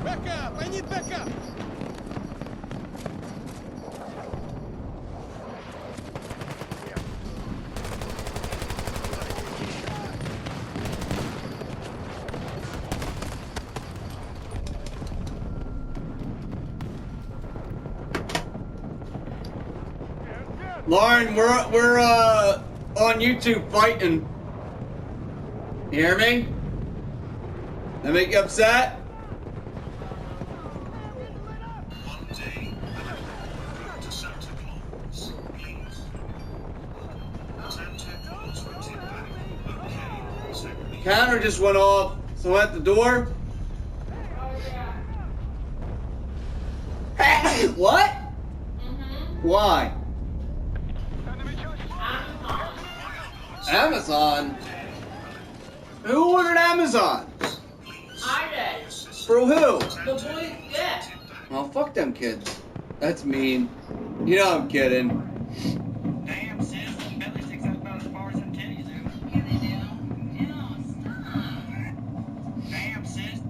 Backup! I need backup! Lauren, we're on YouTube fighting. You hear me? That make you upset? Counter just went off, so at the door. Hey, what? Mm-hmm. Why? Amazon? Who ordered Amazon? I did. For who? The boys did. Oh, fuck them kids. That's mean. You know I'm kidding. Damn, sis. Bentley sticks out about as far as them titties do. Yeah, they do. Ew, stop. Damn, sis.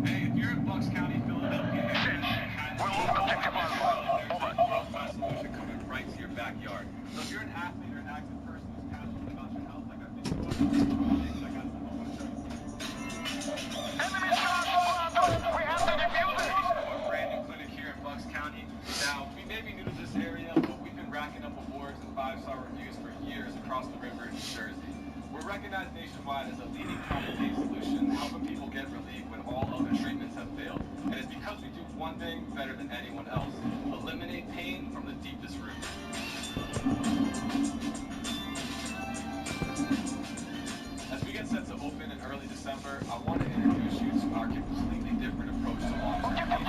Hey, if you're in Bucks County, Philadelphia, solution coming right to your backyard. So if you're an athlete or an active person who's passionate about your health, like I've been doing, I got some hope to We have to defuse it! A brand new clinic here in Bucks County. Now, we may be new to this area, but we've been racking up awards and 5-star reviews for years across the river in New Jersey. We're recognized nationwide as a leading trauma pain solution, helping people get relief when all other treatments have failed. And it's because we do one thing better than anyone else: eliminate pain from the deepest root. As we get set to open in early December, I want to introduce you to our completely different approach to long-term pain.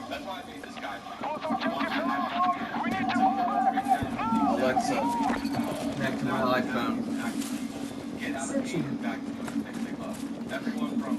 That's why I made this guide. Alexa, connect to my iPhone. Get out of pain and back to doing things they love. Everyone from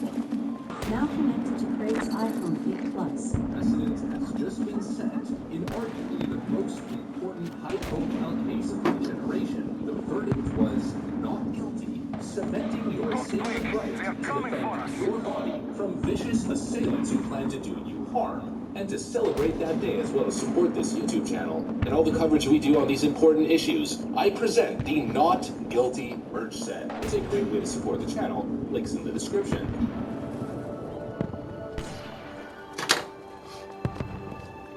Now connected to Craig's iPhone 8 Plus. Precedent has just been set in arguably the most important high-profile case of the generation. The verdict was not guilty, cementing your sacred right to defend your body from vicious assailants who plan to do you harm. And to celebrate that day as well as support this YouTube channel and all the coverage we do on these important issues, I present the Not Guilty merch set. It's a great way to support the channel. Links in the description.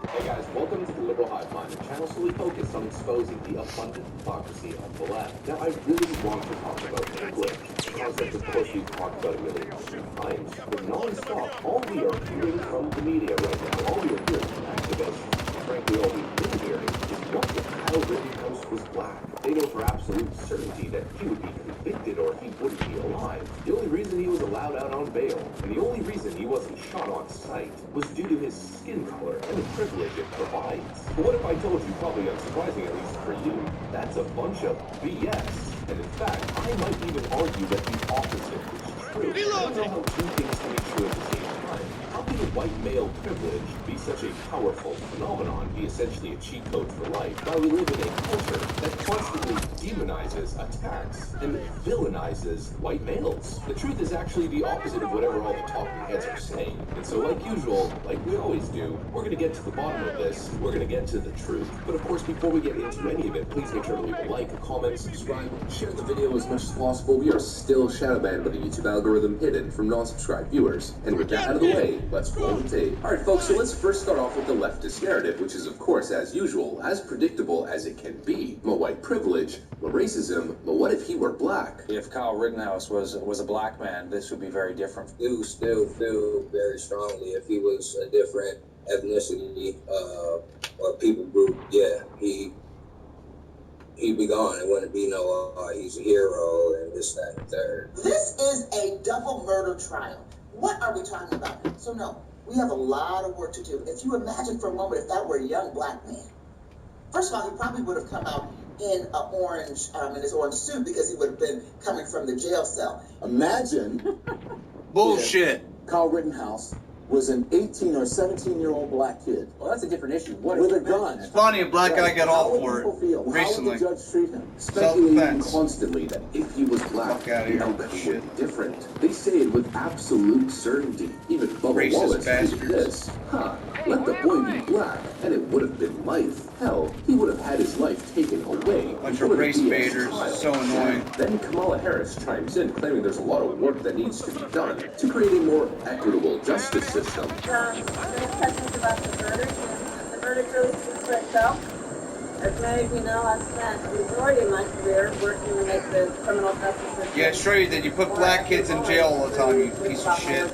Hey guys, welcome to the Liberal Hive Mind, a channel solely focused on exposing the abundant hypocrisy of the left. Now, I really want to talk about English, concept, of course, we've talked about a million times, but non-stop, all we are hearing from the media right now, all we are hearing from activists, and frankly, all we've been hearing is what if Kyle Rittenhouse was black? They know for absolute certainty that he would be convicted or he wouldn't be alive. The only reason he was allowed out on bail, and the only reason he wasn't shot on sight, was due to his skin color and the privilege it provides. But what if I told you, probably unsurprising at least for you, that's a bunch of BS. And in fact, I might even argue that the opposite is true. I don't know how two things can be true at the same time. How can white male privilege be such a powerful phenomenon, be essentially a cheat code for life, while we live in a culture that constantly demonizes, attacks, and villainizes white males? The truth is actually the opposite of whatever all the talking heads are saying. And so, like usual, like we always do, we're going to get to the bottom of this. We're going to get to the truth. But of course, before we get into any of it, please make sure to leave a like, a comment, subscribe, share the video as much as possible. We are still shadow banned by the YouTube algorithm, hidden from non-subscribed viewers. And with that out of the way, let's roll the tape. Alright folks, so let's first start off with the leftist narrative, which is of course, as usual, as predictable as it can be. My white privilege, my racism, but what if he were black? If Kyle Rittenhouse was a black man, this would be very different. Do still feel very strongly if he was a different ethnicity or people group, yeah, he'd be gone. It wouldn't be no, he's a hero and this, that, and third. This is a double murder trial. What are we talking about? So no, we have a lot of work to do. If you imagine for a moment if that were a young black man, first of all, he probably would have come out in an orange, in his orange suit because he would have been coming from the jail cell. Imagine Bullshit. Kyle Rittenhouse was an 18 or 17-year-old black kid. Well, that's a different issue. With a gun. It's funny, a black guy got How off would for people it feel? recently. How would the judge treat him? Speculating Self-defense. constantly that if he was black, Fuck outta the here with outcome that would shit. be different. They say it with absolute certainty. Even Bubba Racist Wallace bastards. did this. Let the boy be black, and it would have been life. Hell, he would have had his life taken away. Bunch It of would race be his baiters. trial. So annoying. Then Kamala Harris chimes in, claiming there's a lot of work that needs to be done to create a more equitable justice system. There's questions about the verdict, and the verdict really speaks for itself. As many of you know, I've spent the majority of my career working to make the criminal justice system. Yeah, it's true that you put black kids in jail all the time, you piece of shit.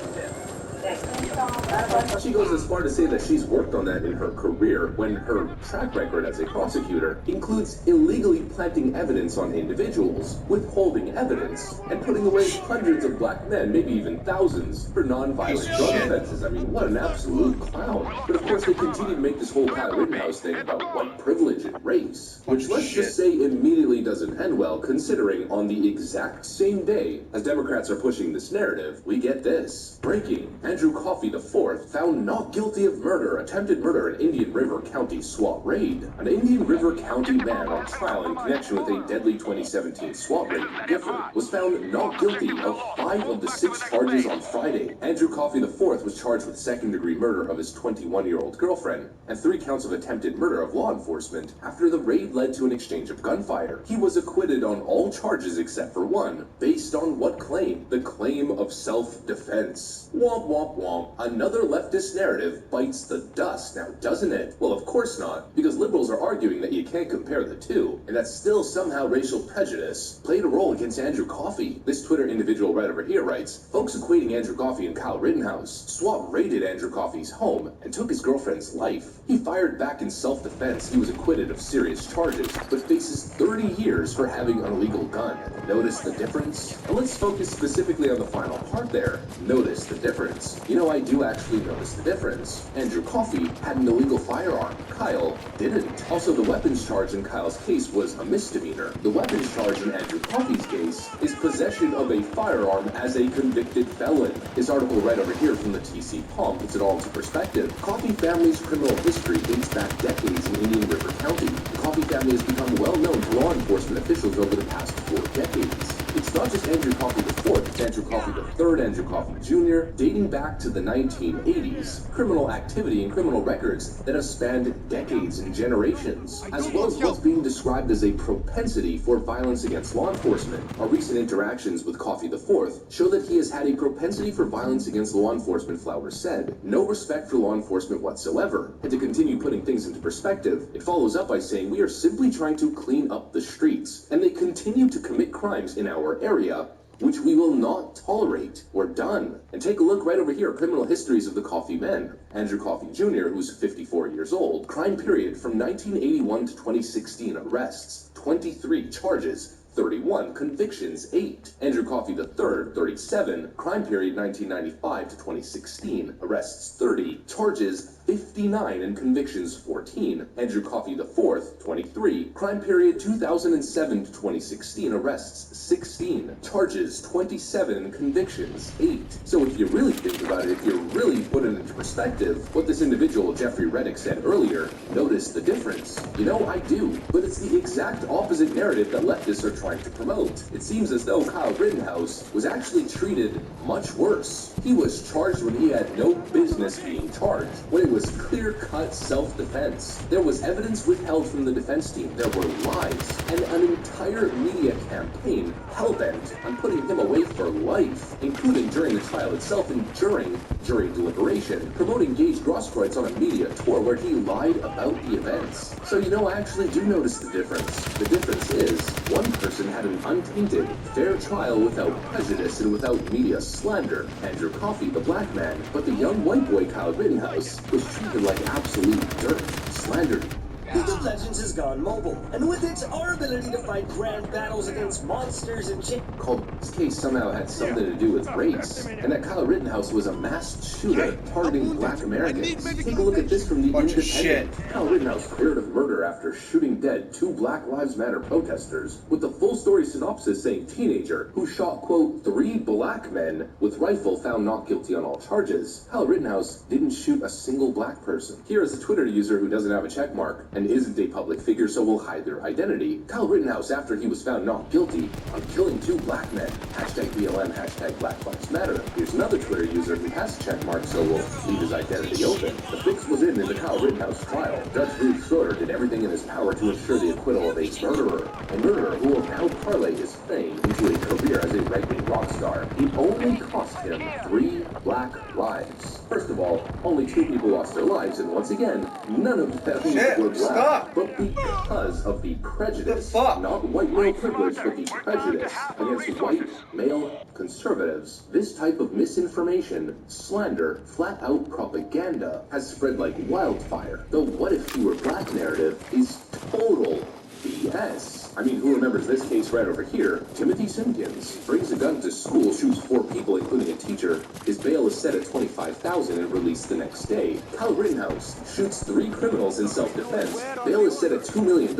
She goes as far to say that she's worked on that in her career when her track record as a prosecutor includes illegally planting evidence on individuals, withholding evidence, and putting away hundreds of black men, maybe even thousands, for non-violent Piece of drug shit. offenses. I mean, what an absolute clown. But of course, they continue to make this whole Kyle Rittenhouse thing about white privilege and race, which let's just say immediately doesn't end well, considering on the exact same day as Democrats are pushing this narrative, we get this. Breaking. Andrew Coffey IV found not guilty of murder, attempted murder in Indian River County SWAT raid. An Indian River County man on trial in connection with a deadly 2017 SWAT raid in Gifford was found not guilty of 5 of the 6 charges on Friday. Andrew Coffey IV was charged with second-degree murder of his 21-year-old girlfriend and 3 counts of attempted murder of law enforcement after the raid led to an exchange of gunfire. He was acquitted on all charges except for one, based on what claim? The claim of self-defense. Womp womp womp. Another leftist narrative bites the dust now, doesn't it? Well, of course not, because liberals are arguing that you can't compare the two, and that still somehow racial prejudice played a role against Andrew Coffey. This Twitter individual right over here writes, folks equating Andrew Coffey and Kyle Rittenhouse. SWAT raided Andrew Coffey's home and took his girlfriend's life. He fired back in self-defense. He was acquitted of serious charges, but faces 30 years for having an illegal gun. Notice the difference? And let's focus specifically on the final part there. Notice the difference. You know, I do actually notice the difference. Andrew Coffey had an illegal firearm. Kyle didn't. Also, the weapons charge in Kyle's case was a misdemeanor. The weapons charge in Andrew Coffey's case is possession of a firearm as a convicted felon. This article right over here from the TC Palm puts it all into perspective. Coffey family's criminal history dates back decades in Indian River County. The Coffey family has become well known to law enforcement officials over the past 4 decades. It's not just Andrew Coffey IV, it's Andrew Coffey III, Andrew Coffey Jr., dating back to the 1980s. Criminal activity and criminal records that have spanned decades and generations, as well as what's being described as a propensity for violence against law enforcement. Our recent interactions with Coffey IV show that he has had a propensity for violence against law enforcement, Flowers said. No respect for law enforcement whatsoever. And to continue putting things into perspective, it follows up by saying we are simply trying to clean up the streets, and they continue to commit crimes in our area, which we will not tolerate. We're done. And take a look right over here, criminal histories of the Coffey men. Andrew Coffey Jr., who's 54 years old, crime period from 1981 to 2016, arrests, 23 charges, 31 convictions, 8. Andrew Coffey III, 37, crime period 1995 to 2016, arrests 30, charges 59 and convictions 14. Andrew Coffey IV, 23. Crime period 2007 to 2016, arrests 16. Charges 27 and convictions 8. So if you really think about it, if you really put it into perspective, what this individual Jeffrey Reddick said earlier, notice the difference. You know, I do, but it's the exact opposite narrative that leftists are trying to promote. It seems as though Kyle Rittenhouse was actually treated much worse. He was charged when he had no business being charged, when it was clear-cut self-defense. There was evidence withheld from the defense team, there were lies, and an entire media campaign hell-bent on putting him away for life, including during the trial itself and during jury deliberation, promoting Gage Grosskreutz on a media tour where he lied about the events. So you know, I actually do notice the difference. The difference is, one person had an untainted, fair trial without prejudice and without media slander, Andrew Coffey, the black man, but the young white boy Kyle Rittenhouse was treated like absolute dirt, slandered. League of Legends has gone mobile, and with it, our ability to fight grand battles against monsters and called this case somehow had something to do with race, and that Kyle Rittenhouse was a masked shooter targeting black Americans. Take a look at this from the Independent. Kyle Rittenhouse cleared of murder after shooting dead 2 Black Lives Matter protesters, with the full story synopsis saying teenager who shot, quote, 3 black men with rifle found not guilty on all charges. Kyle Rittenhouse didn't shoot a single black person. Here is a Twitter user who doesn't have a check mark and isn't a public figure, so will hide their identity. Kyle Rittenhouse, after he was found not guilty on killing 2 black men. Hashtag BLM, hashtag Black Lives Matter. Here's another Twitter user who has a check mark, so will leave his identity open. The fix was in the Kyle Rittenhouse trial. Judge Ruth Schroeder did everything in his power to ensure the acquittal of a murderer who will now parlay his fame into a career as a right-wing rock star. It only cost him 3 black lives. First of all, only 2 people lost their lives, and once again, none of them were black. But because of the prejudice, not white male privilege, but the prejudice against white male conservatives, this type of misinformation, slander, flat-out propaganda has spread like wildfire. The what if he were black narrative is total BS. I mean, who remembers this case right over here? Timothy Simpkins brings a gun to school, shoots 4 people, including a teacher. His bail is set at $25,000 and released the next day. Kyle Rittenhouse shoots 3 criminals in self-defense. Bail is set at $2 million,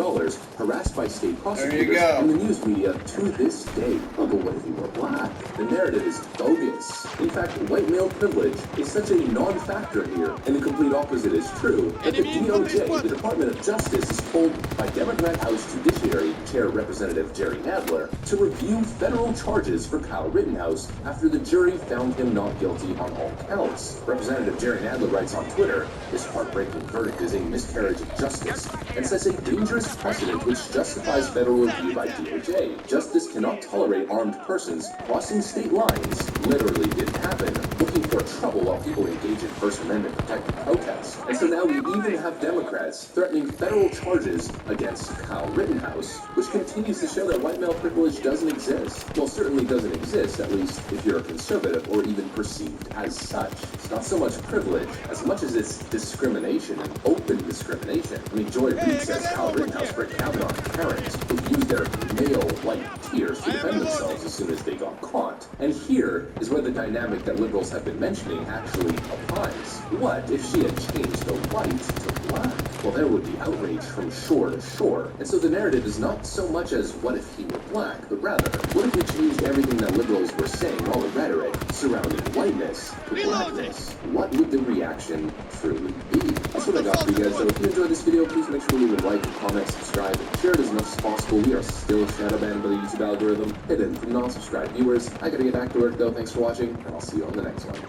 harassed by state prosecutors and the news media to this day. Oh, but what if he were black? The narrative is bogus. In fact, white male privilege is such a non-factor here, and the complete opposite is true, that the DOJ, the Department of Justice, is told by Democrat House Judiciary Chair Representative Jerry Nadler to review federal charges for Kyle Rittenhouse after the jury found him not guilty on all counts. Representative Jerry Nadler writes on Twitter, "This heartbreaking verdict is a miscarriage of justice and sets a dangerous precedent which justifies federal review by DOJ. Justice cannot tolerate armed persons crossing state lines, literally didn't happen, looking for trouble while people engage in First Amendment protected protests." And so now we even have Democrats threatening federal charges against Kyle Rittenhouse, which continues to show that white male privilege doesn't exist. Well, certainly doesn't exist, at least if you're a conservative or even perceived as such. It's not so much privilege as much as it's discrimination and open discrimination. I mean, Joy Reid says Kyle Rittenhouse Brett Kavanaugh parents who used their male white tears to defend themselves as soon as they got caught. And here is where the dynamic that liberals have been mentioning actually applies. What if she had changed the white to black? Well, there would be outrage from shore to shore. And so the narrative is not so much as what if he were black, but rather, what if we changed everything that liberals were saying, all the rhetoric surrounding whiteness to blackness? What would the reaction truly be? That's what I got for you guys. So if you enjoyed this video, please make sure to leave a like, comment, subscribe, and share it as much as possible. We are still shadow banned by the YouTube algorithm, hidden from non-subscribed viewers. I gotta get back to work though. Thanks for watching, and I'll see you on the next one.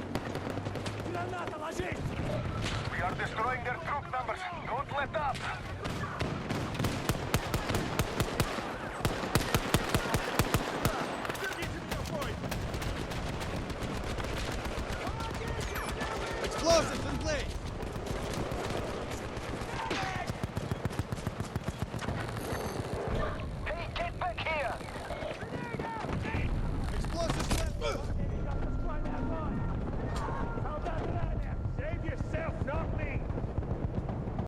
We are destroying their troop numbers. Don't let up. Explosives!